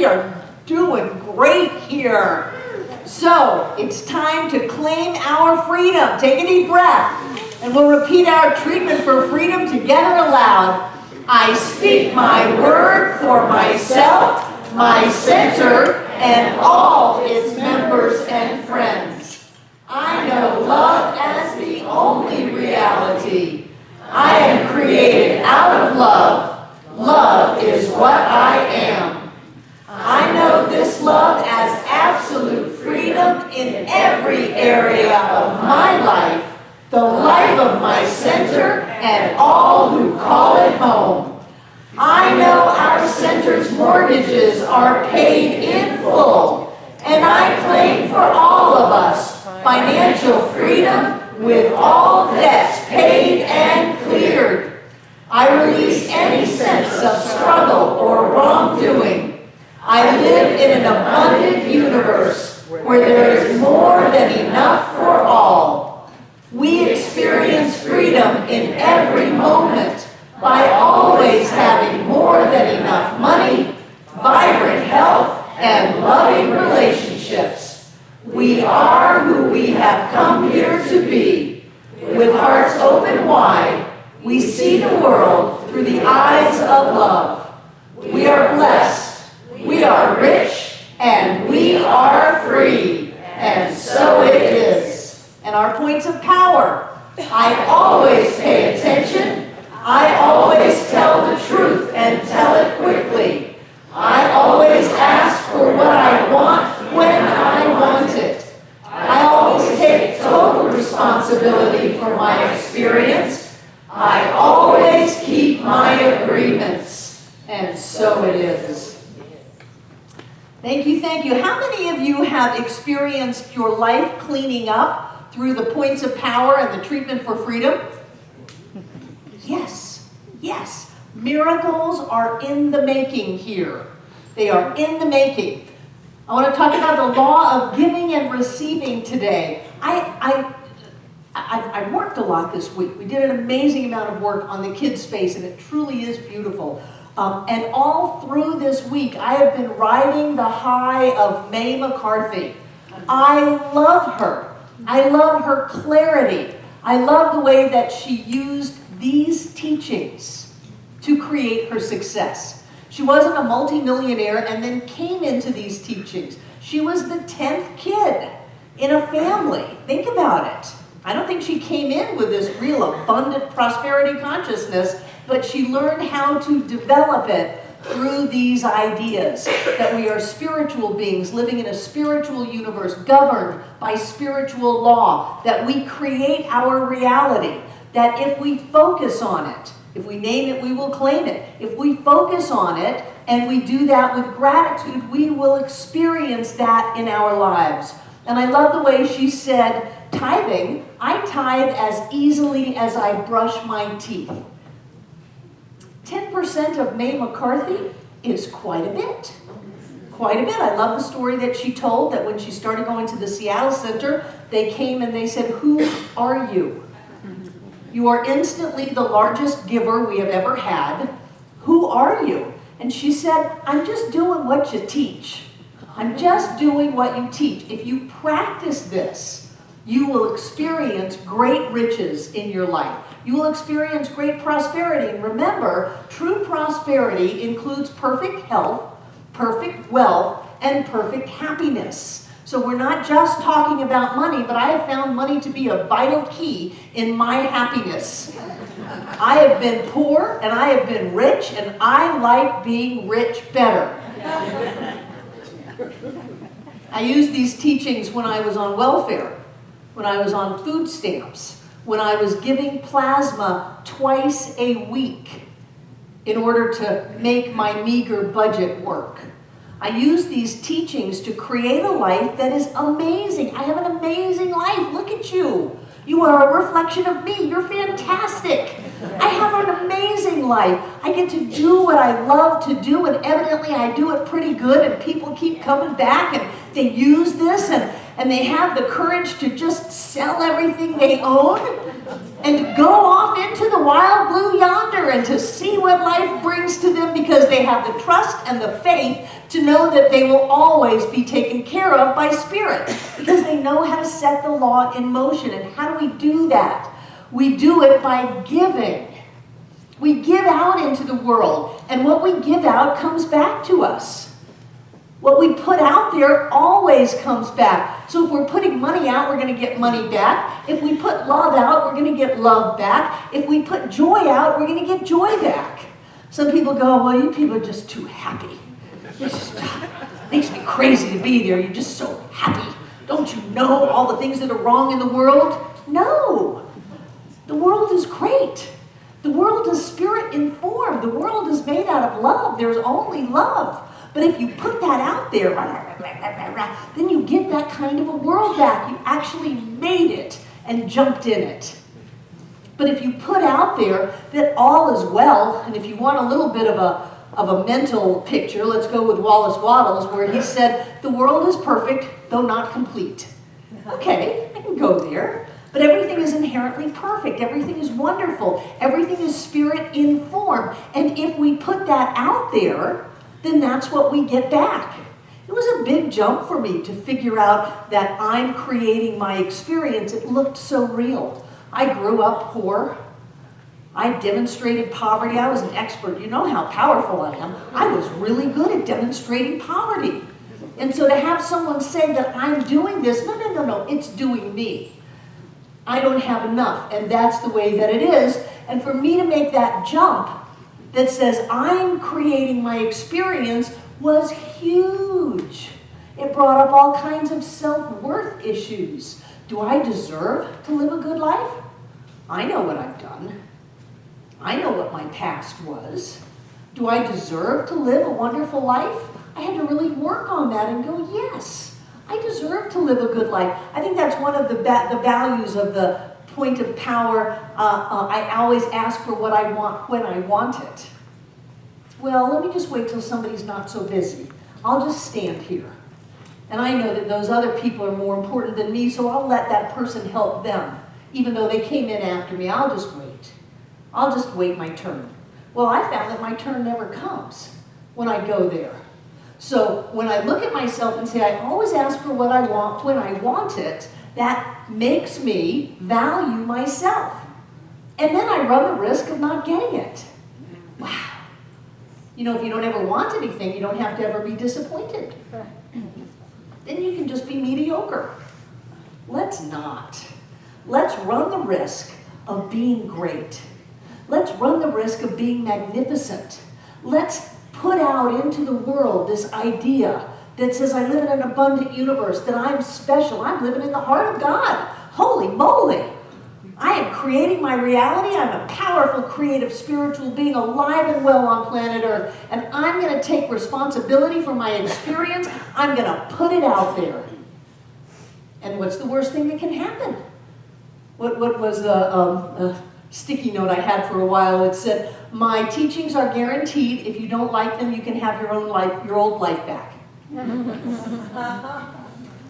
We are doing great here. So, it's time to claim our freedom. Take a deep breath, and we'll repeat our treatment for freedom together aloud. I speak my word for myself, my center, and all its members and friends. I know love as the only reality. I am created out of love. Love is what I am. I know this love as absolute freedom in every area of my life, the life of my center, and all who call it home. I know our center's mortgages are paid in full, and I claim for all of us financial freedom with all debts paid and cleared. I release any sense of struggle or wrongdoing. I live in an abundant universe where there is more than enough for all. We experience freedom in every moment by always having more than enough money, vibrant health, and loving relationships. We are who we have come here to be. With hearts open wide, we see the world through the eyes of love. We are blessed. We are rich, and we are free, and so it is. And our points of power. I always pay attention. I always tell the truth and tell it quickly. I always ask for what I want when I want it. I always take total responsibility for my experience. I always keep my agreements, and so it is. Thank you, thank you. How many of you have experienced your life cleaning up through the points of power and the treatment for freedom? Yes, yes. Miracles are in the making here. They are in the making. I want to talk about the law of giving and receiving today. I worked a lot this week. We did an amazing amount of work on the kids' space, and it truly is beautiful. And all through this week, I have been riding the high of Mae McCarthy. I love her. I love her clarity. I love the way that she used these teachings to create her success. She wasn't a multimillionaire and then came into these teachings. She was the 10th kid in a family. Think about it. I don't think she came in with this real abundant prosperity consciousness, but she learned how to develop it through these ideas that we are spiritual beings living in a spiritual universe governed by spiritual law, that we create our reality, that if we focus on it, if we name it, we will claim it. If we focus on it and we do that with gratitude, we will experience that in our lives. And I love the way she said, tithing, I tithe as easily as I brush my teeth. 10% of Mae McCarthy is quite a bit. Quite a bit. I love the story that she told, that when she started going to the Seattle Center, they came and they said, "Who are you? You are instantly the largest giver we have ever had. Who are you?" And she said, "I'm just doing what you teach. I'm just doing what you teach. If you practice this, you will experience great riches in your life. You will experience great prosperity." And remember, true prosperity includes perfect health, perfect wealth, and perfect happiness. So we're not just talking about money, but I have found money to be a vital key in my happiness. I have been poor and I have been rich, and I like being rich better. I used these teachings when I was on welfare, when I was on food stamps, when I was giving plasma twice a week in order to make my meager budget work. I use these teachings to create a life that is amazing. I have an amazing life. Look at you. You are a reflection of me. You're fantastic. I have an amazing life. I get to do what I love to do, and evidently I do it pretty good, and people keep coming back, and they use this, and and they have the courage to just sell everything they own and to go off into the wild blue yonder and to see what life brings to them because they have the trust and the faith to know that they will always be taken care of by Spirit because they know how to set the law in motion. And how do we do that? We do it by giving. We give out into the world, and what we give out comes back to us. What we put out there always comes back. So if we're putting money out, we're going to get money back. If we put love out, we're going to get love back. If we put joy out, we're going to get joy back. Some people go, well, you people are just too happy. It just makes me crazy to be there. You're just so happy. Don't you know all the things that are wrong in the world? No. The world is great. The world is Spirit-informed. The world is made out of love. There's only love. But if you put that out there, then you get that kind of a world back. You actually made it and jumped in it. But if you put out there that all is well, and if you want a little bit of a mental picture, let's go with Wallace Wattles, where he said, the world is perfect, though not complete. Okay, I can go there. But everything is inherently perfect. Everything is wonderful. Everything is Spirit-informed. And if we put that out there, then that's what we get back. It was a big jump for me to figure out that I'm creating my experience. It looked so real. I grew up poor. I demonstrated poverty. I was an expert. You know how powerful I am. I was really good at demonstrating poverty. And so to have someone say that I'm doing this, no, it's doing me. I don't have enough, and that's the way that it is. And for me to make that jump that says I'm creating my experience was huge. It brought up all kinds of self-worth issues. Do I deserve to live a good life? I know what I've done. I know what my past was. Do I deserve to live a wonderful life? I had to really work on that and go, yes. I deserve to live a good life. I think that's one of the values of the point of power. I always ask for what I want when I want it. Well, let me just wait till somebody's not so busy. I'll just stand here. And I know that those other people are more important than me, so I'll let that person help them. Even though they came in after me, I'll just wait. I'll just wait my turn. Well, I found that my turn never comes when I go there. So when I look at myself and say, I always ask for what I want when I want it, that makes me value myself. And then I run the risk of not getting it. Wow. You know, if you don't ever want anything, you don't have to ever be disappointed. Then you can just be mediocre. Let's not. Let's run the risk of being great. Let's run the risk of being magnificent. Let's put out into the world this idea that says I live in an abundant universe, that I'm special. I'm living in the heart of God. Holy moly. I am creating my reality. I'm a powerful, creative, spiritual being alive and well on planet Earth. And I'm going to take responsibility for my experience. I'm going to put it out there. And what's the worst thing that can happen? What was a sticky note I had for a while? It said, my teachings are guaranteed. If you don't like them, you can have your old life back.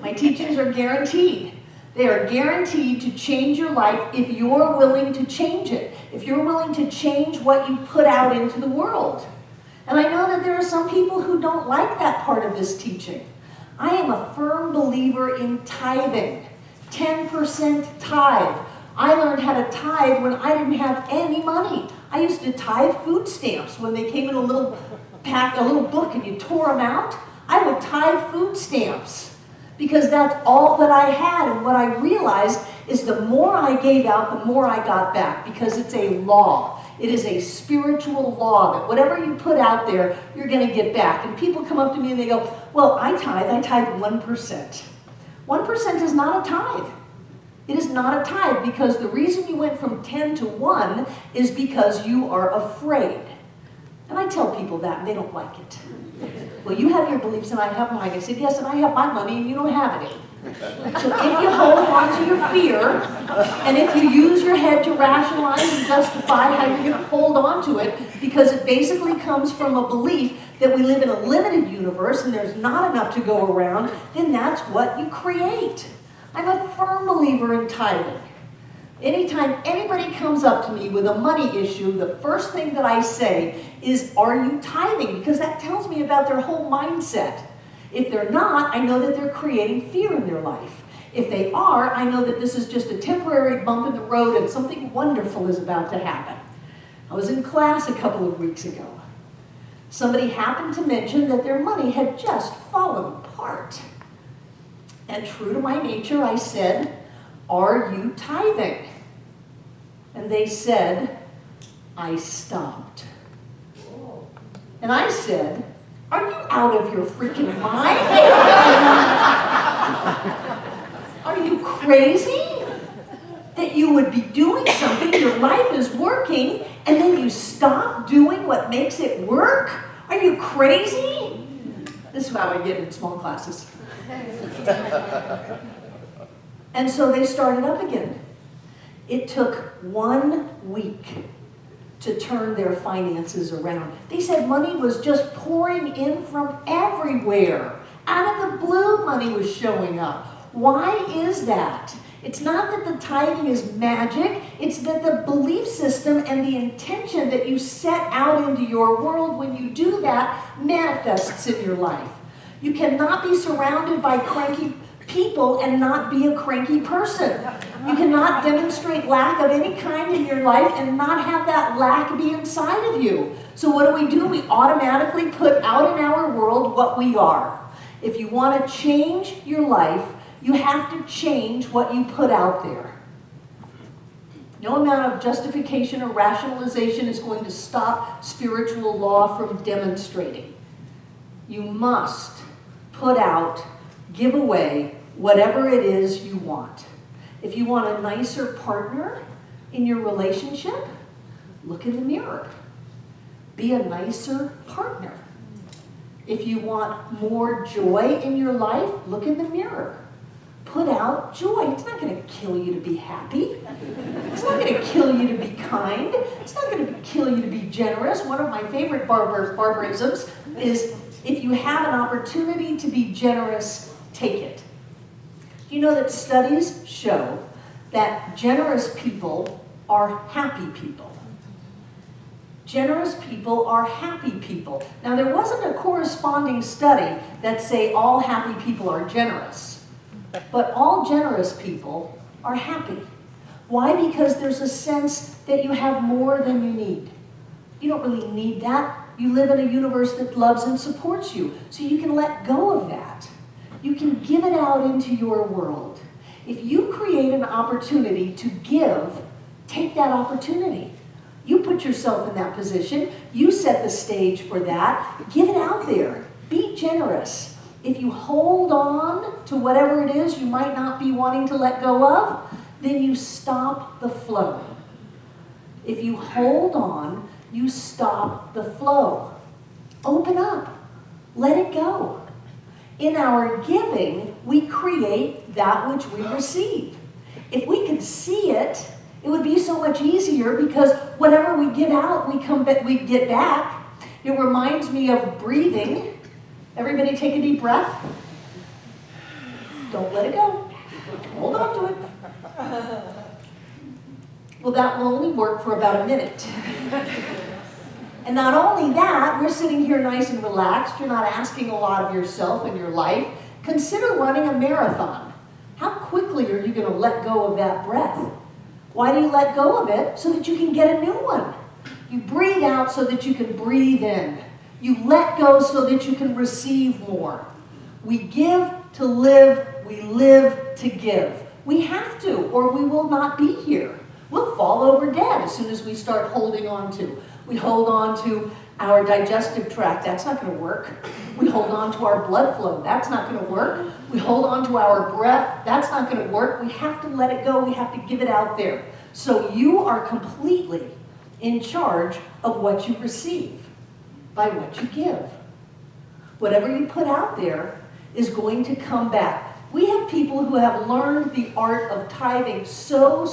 My teachings are guaranteed. They are guaranteed to change your life if you're willing to change it. If you're willing to change what you put out into the world. And I know that there are some people who don't like that part of this teaching. I am a firm believer in tithing. 10% tithe. I learned how to tithe when I didn't have any money. I used to tithe food stamps when they came in a little pack, a little book, and you tore them out. I would tithe food stamps because that's all that I had. And what I realized is the more I gave out, the more I got back, because it's a law. It is a spiritual law that whatever you put out there, you're going to get back. And people come up to me and they go, well, I tithe 1%. 1% is not a tithe. It is not a tithe, because the reason you went from 10 to 1 is because you are afraid. And I tell people that, and they don't like it. Well, you have your beliefs and I have mine. I said, yes, and I have my money and you don't have any. So if you hold on to your fear, and if you use your head to rationalize and justify how you're going to hold on to it, because it basically comes from a belief that we live in a limited universe and there's not enough to go around, then that's what you create. I'm a firm believer in tithing. Anytime anybody comes up to me with a money issue, the first thing that I say is, are you tithing? Because that tells me about their whole mindset. If they're not, I know that they're creating fear in their life. If they are, I know that this is just a temporary bump in the road and something wonderful is about to happen. I was in class a couple of weeks ago. Somebody happened to mention that their money had just fallen apart. And true to my nature, I said, are you tithing? And they said, I stopped. And I said, are you out of your freaking mind? Are you crazy? That you would be doing something, your life is working, and then you stop doing what makes it work? Are you crazy? This is how I get in small classes. And so they started up again. It took 1 week to turn their finances around. They said money was just pouring in from everywhere. Out of the blue, money was showing up. Why is that? It's not that the tithing is magic, it's that the belief system and the intention that you set out into your world when you do that manifests in your life. You cannot be surrounded by cranky people and not be a cranky person. You cannot demonstrate lack of any kind in your life and not have that lack be inside of you. So what do? We automatically put out in our world what we are. If you want to change your life, you have to change what you put out there. No amount of justification or rationalization is going to stop spiritual law from demonstrating. You must put out, give away, whatever it is you want. If you want a nicer partner in your relationship, look in the mirror. Be a nicer partner. If you want more joy in your life, look in the mirror. Put out joy. It's not going to kill you to be happy. It's not going to kill you to be kind. It's not going to kill you to be generous. One of my favorite barbarisms is, if you have an opportunity to be generous, take it. You know that studies show that generous people are happy people. Generous people are happy people. Now, there wasn't a corresponding study that say all happy people are generous, but all generous people are happy. Why? Because there's a sense that you have more than you need. You don't really need that. You live in a universe that loves and supports you, so you can let go of that. You can give it out into your world. If you create an opportunity to give, take that opportunity. You put yourself in that position. You set the stage for that. Give it out there. Be generous. If you hold on to whatever it is you might not be wanting to let go of, then you stop the flow. If you hold on, you stop the flow. Open up. Let it go. In our giving, we create that which we receive. If we could see it, it would be so much easier, because whatever we give out, we get back. It reminds me of breathing. Everybody take a deep breath. Don't let it go. Hold on to it. Well, that will only work for about a minute. And not only that, we're sitting here nice and relaxed. You're not asking a lot of yourself in your life. Consider running a marathon. How quickly are you going to let go of that breath? Why do you let go of it? So that you can get a new one. You breathe out so that you can breathe in. You let go so that you can receive more. We give to live. We live to give. We have to, or we will not be here. We'll fall over dead as soon as we start holding on to. We hold on to our digestive tract. That's not going to work. We hold on to our blood flow. That's not going to work. We hold on to our breath. That's not going to work. We have to let it go. We have to give it out there. So you are completely in charge of what you receive by what you give. Whatever you put out there is going to come back. We have people who have learned the art of tithing so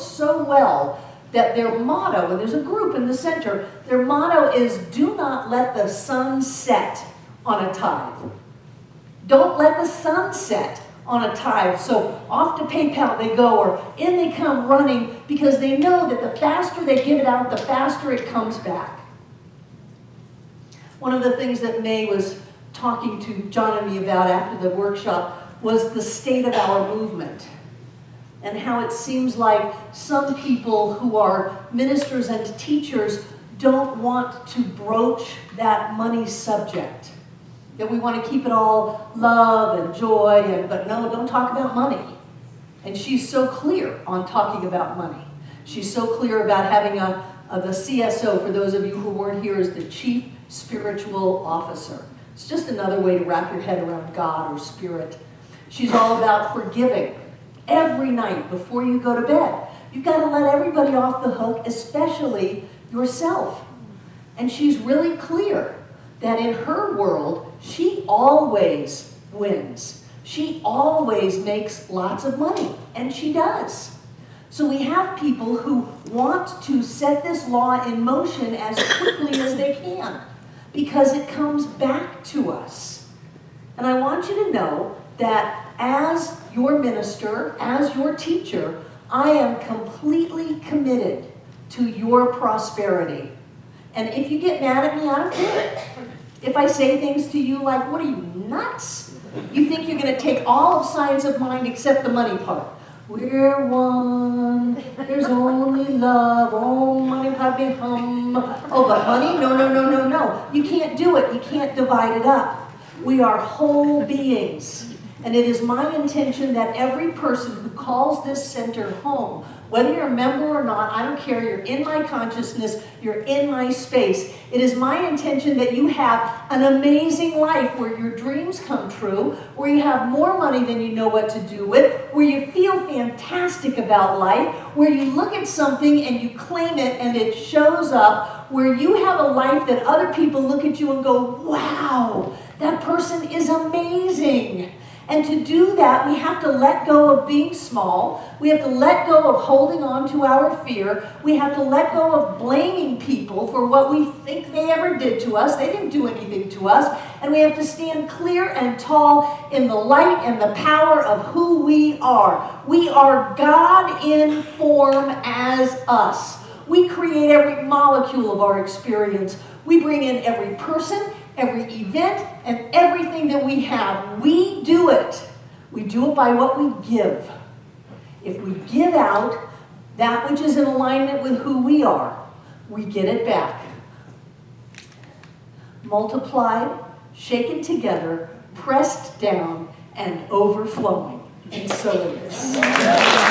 well that their motto, and there's a group in the center, their motto is, do not let the sun set on a tithe. Don't let the sun set on a tithe. So off to PayPal they go, or in they come running, because they know that the faster they give it out, the faster it comes back. One of the things that May was talking to John and me about after the workshop was the state of our movement, and how it seems like some people who are ministers and teachers don't want to broach that money subject. That we want to keep it all love and joy, but no, don't talk about money. And she's so clear on talking about money. She's so clear about having the CSO, for those of you who weren't here, is the Chief Spiritual Officer. It's just another way to wrap your head around God or spirit. She's all about forgiving. Every night before you go to bed, you've got to let everybody off the hook, especially yourself. And she's really clear that in her world, she always wins. She always makes lots of money, and she does. So we have people who want to set this law in motion as quickly as they can, because it comes back to us. And I want you to know that as your minister, as your teacher, I am completely committed to your prosperity. And if you get mad at me, I don't care. If I say things to you like, what are you, nuts? You think you're going to take all of science of mind except the money part. We're one, there's only love, oh money, papi, hum. Oh, but honey, no. You can't do it. You can't divide it up. We are whole beings. And it is my intention that every person who calls this center home, whether you're a member or not, I don't care, you're in my consciousness, you're in my space. It is my intention that you have an amazing life where your dreams come true, where you have more money than you know what to do with, where you feel fantastic about life, where you look at something and you claim it and it shows up, where you have a life that other people look at you and go, wow, that person is amazing. And to do that, we have to let go of being small. We have to let go of holding on to our fear. We have to let go of blaming people for what we think they ever did to us. They didn't do anything to us. And we have to stand clear and tall in the light and the power of who we are. We are God in form as us. We create every molecule of our experience. We bring in every person, every event, and everything that we have. We do it. We do it by what we give. If we give out that which is in alignment with who we are, we get it back. Multiplied, shaken together, pressed down, and overflowing. And so it is.